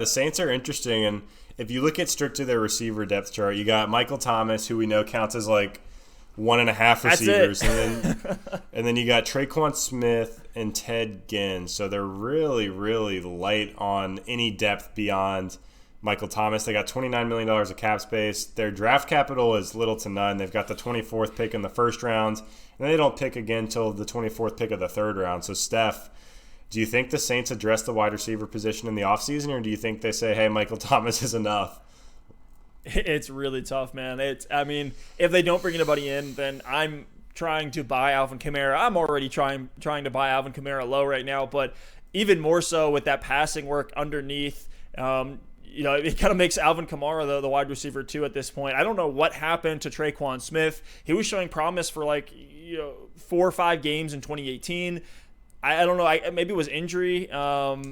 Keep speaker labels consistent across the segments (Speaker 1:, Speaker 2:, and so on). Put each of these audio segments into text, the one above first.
Speaker 1: The Saints are interesting, and if you look at strictly their receiver depth chart, you got Michael Thomas, who we know counts as like one and a half
Speaker 2: That's
Speaker 1: receivers,
Speaker 2: it.
Speaker 1: and then you got Traquan Smith and Ted Ginn. So they're really, really light on any depth beyond Michael Thomas. They got $29 million of cap space. Their draft capital is little to none. They've got the 24th pick in the first round, and they don't pick again until the 24th pick of the third round. So Steph, do you think the Saints address the wide receiver position in the offseason, or do you think they say, hey, Michael Thomas is enough?
Speaker 2: It's really tough, man. I mean, if they don't bring anybody in, then I'm trying to buy Alvin Kamara. I'm already trying to buy Alvin Kamara low right now, but even more so with that passing work underneath. It kind of makes Alvin Kamara the wide receiver too at this point. I don't know what happened to Traquan Smith. He was showing promise for 4 or 5 games in 2018. I don't know. Maybe it was injury.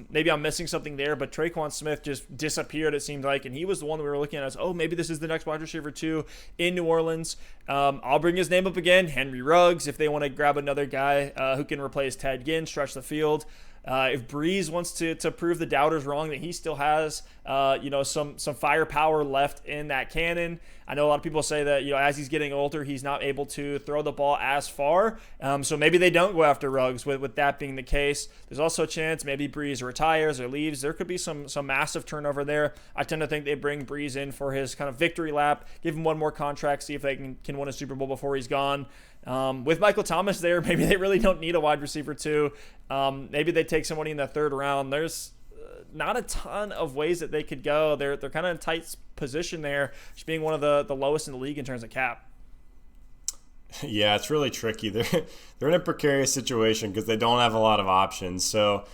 Speaker 2: Maybe I'm missing something there. But Traquan Smith just disappeared, it seemed like. And he was the one we were looking at as, maybe this is the next wide receiver too in New Orleans. I'll bring his name up again. Henry Ruggs, if they want to grab another guy who can replace Ted Ginn, stretch the field. If Breeze wants to prove the doubters wrong that he still has, some firepower left in that cannon. I know a lot of people say that, as he's getting older, he's not able to throw the ball as far. So maybe they don't go after Ruggs with that being the case. There's also a chance maybe Breeze retires or leaves. There could be some massive turnover there. I tend to think they bring Breeze in for his kind of victory lap, give him one more contract, see if they can win a Super Bowl before he's gone. With Michael Thomas there, maybe they really don't need a wide receiver too. Maybe they take somebody in the third round. There's not a ton of ways that they could go. They're kind of in a tight position there, just being one of the lowest in the league in terms of cap.
Speaker 1: Yeah, it's really tricky. They're in a precarious situation because they don't have a lot of options. So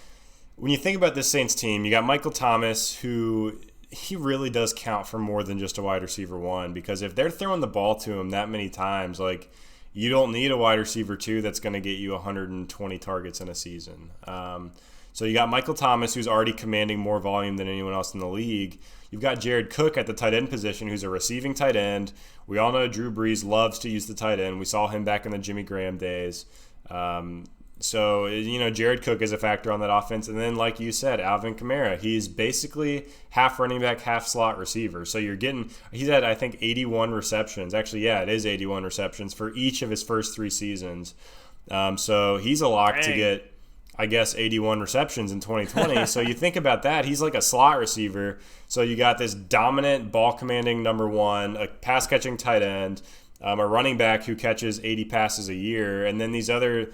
Speaker 1: when you think about this Saints team, you got Michael Thomas, who he really does count for more than just a wide receiver one, because if they're throwing the ball to him that many times, you don't need a wide receiver two that's going to get you 120 targets in a season. So you got Michael Thomas, who's already commanding more volume than anyone else in the league. You've got Jared Cook at the tight end position, who's a receiving tight end. We all know Drew Brees loves to use the tight end. We saw him back in the Jimmy Graham days. Jared Cook is a factor on that offense. And then, like you said, Alvin Kamara, he's basically half running back, half slot receiver. So he's had, I think, 81 receptions. Actually, yeah, it is 81 receptions for each of his first 3 seasons. So he's a lock to get, I guess, 81 receptions in 2020. So you think about that, he's like a slot receiver. So you got this dominant ball commanding number one, a pass catching tight end, a running back who catches 80 passes a year, and then these other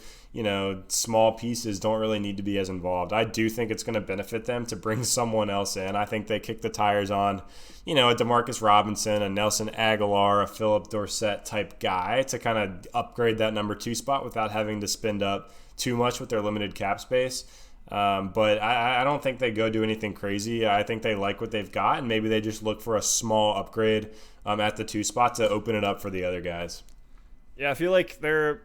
Speaker 1: small pieces don't really need to be as involved. I do think it's going to benefit them to bring someone else in. I think they kick the tires on, a DeMarcus Robinson, a Nelson Aguilar, a Philip Dorsett type guy to kind of upgrade that number 2 spot without having to spend up too much with their limited cap space. But I don't think they go do anything crazy. I think they like what they've got, and maybe they just look for a small upgrade at the 2 spot to open it up for the other guys.
Speaker 2: Yeah, I feel like they're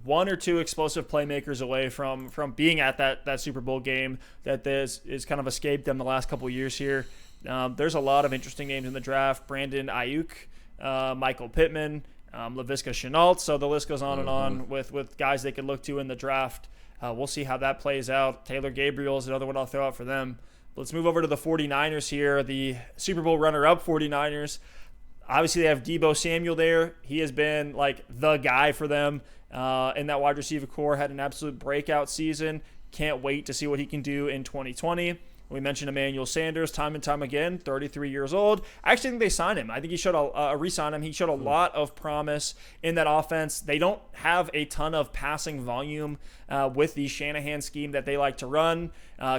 Speaker 2: 1 or 2 explosive playmakers away from being at that Super Bowl game that is kind of escaped them the last couple of years here. There's a lot of interesting names in the draft. Brandon Ayuk, Michael Pittman, Laviska Shenault. So the list goes on and on with guys they could look to in the draft. We'll see how that plays out. Taylor Gabriel is another one I'll throw out for them. Let's move over to the 49ers here, the Super Bowl runner-up 49ers. Obviously, they have Deebo Samuel there. He has been the guy for them in that wide receiver core. Had an absolute breakout season. Can't wait to see what he can do in 2020. We mentioned Emmanuel Sanders time and time again, 33 years old. I actually think they signed him. I think he showed re-sign him. He showed a lot of promise in that offense. They don't have a ton of passing volume with the Shanahan scheme that they like to run.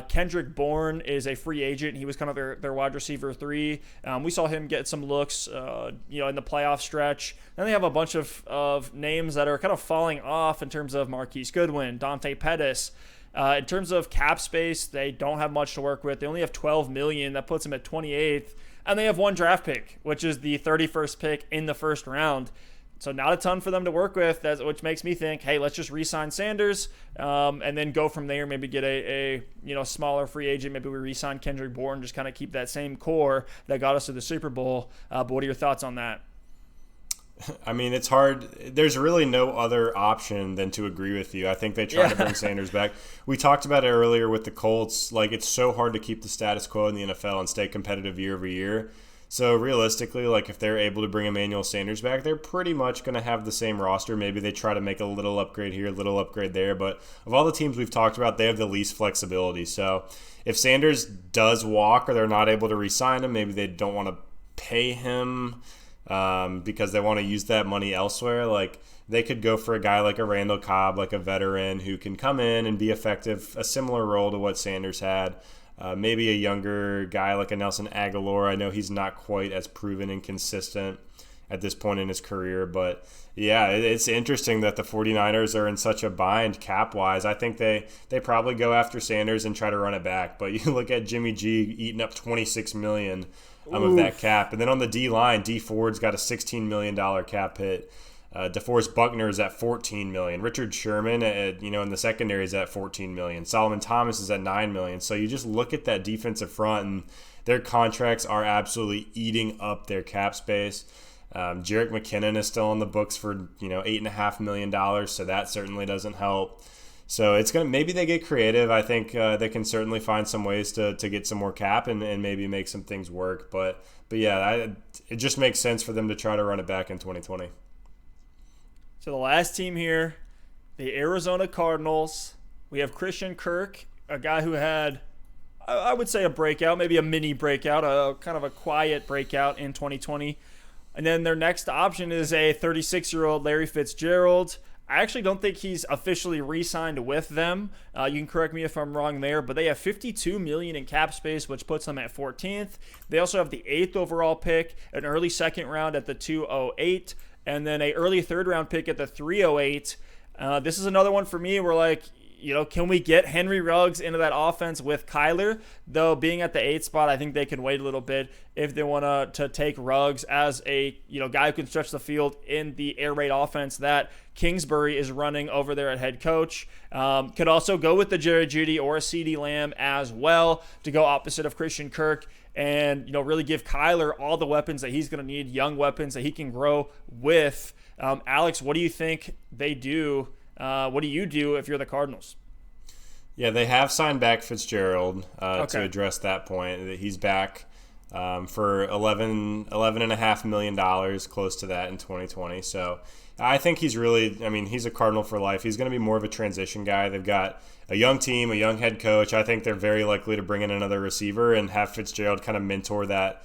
Speaker 2: Kendrick Bourne is a free agent. He was kind of their wide receiver 3. We saw him get some looks, in the playoff stretch. Then they have a bunch of names that are kind of falling off in terms of Marquise Goodwin, Dante Pettis. In terms of cap space, they don't have much to work with. They only have $12 million. That puts them at 28th. And they have 1 draft pick, which is the 31st pick in the first round. So not a ton for them to work with, which makes me think, hey, let's just re-sign Sanders and then go from there. Maybe get a smaller free agent. Maybe we re-sign Kendrick Bourne, just kind of keep that same core that got us to the Super Bowl. But what are your thoughts on that?
Speaker 1: I mean, it's hard. There's really no other option than to agree with you. I think they try to bring Sanders back. We talked about it earlier with the Colts. Like, it's so hard to keep the status quo in the NFL and stay competitive year over year. So realistically, like, if they're able to bring Emmanuel Sanders back, they're pretty much going to have the same roster. Maybe they try to make a little upgrade here, a little upgrade there. But of all the teams we've talked about, they have the least flexibility. So if Sanders does walk or they're not able to re-sign him, maybe they don't want to pay him because they want to use that money elsewhere. Like, they could go for a guy like a Randall Cobb, like a veteran who can come in and be effective, a similar role to what Sanders had. Maybe a younger guy like a Nelson Aguilar. I know he's not quite as proven and consistent at this point in his career, but yeah, it's interesting that the 49ers are in such a bind cap-wise. I think they probably go after Sanders and try to run it back, but you look at Jimmy G eating up $26 million of that cap. And then on the D-line, D Ford's got a $16 million cap hit. DeForest Buckner is at $14 million. Richard Sherman, in the secondary is at $14 million. Solomon Thomas is at $9 million. So you just look at that defensive front, and their contracts are absolutely eating up their cap space. Jerick McKinnon is still on the books for $8.5 million, so that certainly doesn't help. So maybe they get creative. I think they can certainly find some ways to get some more cap and maybe make some things work. But yeah, it just makes sense for them to try to run it back in 2020.
Speaker 2: So the last team here, the Arizona Cardinals. We have Christian Kirk, a guy who had, I would say, a breakout, maybe a mini breakout, a kind of a quiet breakout in 2020. And then their next option is a 36-year-old Larry Fitzgerald. I actually don't think he's officially re-signed with them. You can correct me if I'm wrong there, but they have $52 million in cap space, which puts them at 14th. They also have the 8th overall pick, an early second round at the 208, and then an early third round pick at the 308. This is another one for me where, can we get Henry Ruggs into that offense with Kyler? Though being at the 8th spot, I think they can wait a little bit if they want to take Ruggs as a guy who can stretch the field in the air raid offense that Kingsbury is running over there at head coach. Could also go with the Jerry Jeudy or a CeeDee Lamb as well to go opposite of Christian Kirk and really give Kyler all the weapons that he's going to need, young weapons that he can grow with. Alex, what do you think they do? What do you do if you're the Cardinals?
Speaker 1: Yeah, they have signed back Fitzgerald to address that point. He's back for $11.5 million, close to that in 2020. So I think he's he's a Cardinal for life. He's going to be more of a transition guy. They've got a young team, a young head coach. I think they're very likely to bring in another receiver and have Fitzgerald kind of mentor that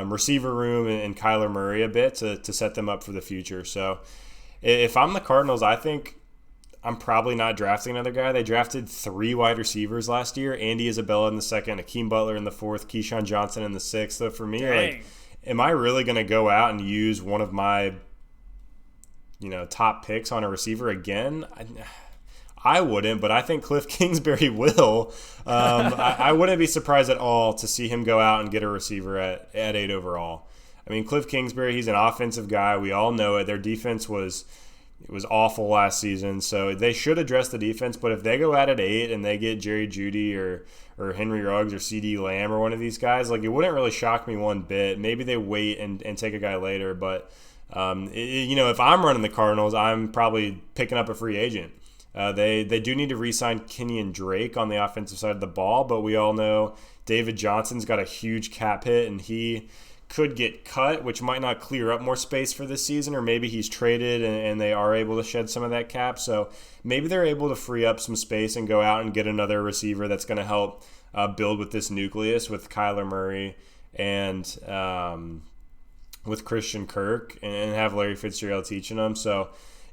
Speaker 1: receiver room and Kyler Murray a bit to set them up for the future. So if I'm the Cardinals, I think I'm probably not drafting another guy. They drafted 3 wide receivers last year. Andy Isabella in the 2nd, Akeem Butler in the 4th, Keyshawn Johnson in the 6th. So for me, am I really going to go out and use one of my top picks on a receiver again? I wouldn't, but I think Cliff Kingsbury will. I wouldn't be surprised at all to see him go out and get a receiver at 8 overall. I mean, Cliff Kingsbury, he's an offensive guy. We all know it. Their defense was awful last season, so they should address the defense. But if they go out at 8 and they get Jerry Jeudy or Henry Ruggs or CeeDee Lamb or one of these guys, it wouldn't really shock me one bit. Maybe they wait and take a guy later, but if I'm running the Cardinals, I'm probably picking up a free agent. They do need to re-sign Kenyon Drake on the offensive side of the ball, but we all know David Johnson's got a huge cap hit, and he could get cut, which might not clear up more space for this season, or maybe he's traded and they are able to shed some of that cap. So maybe they're able to free up some space and go out and get another receiver that's going to help build with this nucleus with Kyler Murray and with Christian Kirk and have Larry Fitzgerald teaching them. So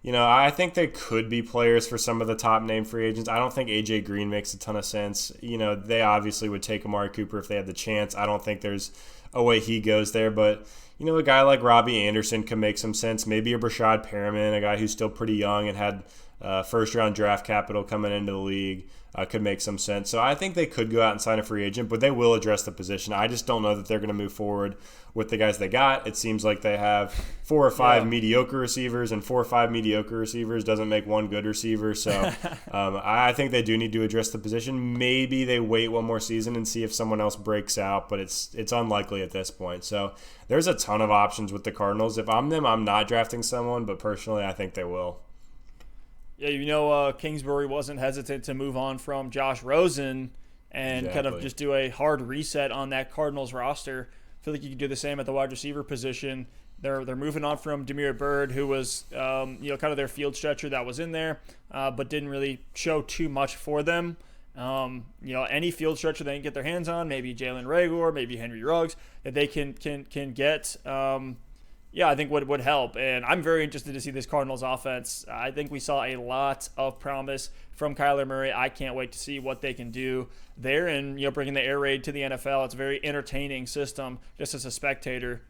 Speaker 1: I think they could be players for some of the top name free agents. I don't think A.J. Green makes a ton of sense. They obviously would take Amari Cooper if they had the chance. I don't think there's a way he goes there, but a guy like Robbie Anderson could make some sense. Maybe a Brashad Perriman, a guy who's still pretty young and had first round draft capital coming into the league. Could make some sense. So I think they could go out and sign a free agent, but they will address the position. I just don't know that they're going to move forward with the guys they got. It seems like they have 4 or 5 mediocre receivers, and 4 or 5 mediocre receivers doesn't make one good receiver. So I think they do need to address the position. Maybe they wait one more season and see if someone else breaks out, but it's unlikely at this point. So there's a ton of options with the Cardinals. If I'm them, I'm not drafting someone, but personally I think they will.
Speaker 2: Yeah, Kingsbury wasn't hesitant to move on from Josh Rosen and kind of just do a hard reset on that Cardinals roster. I feel like you could do the same at the wide receiver position. They're moving on from Damiere Byrd, who was kind of their field stretcher that was in there, but didn't really show too much for them. Any field stretcher they can get their hands on, maybe Jalen Reagor, maybe Henry Ruggs, that they can get. I think would help. And I'm very interested to see this Cardinals offense. I think we saw a lot of promise from Kyler Murray. I can't wait to see what they can do there and, bringing the air raid to the NFL. It's a very entertaining system just as a spectator.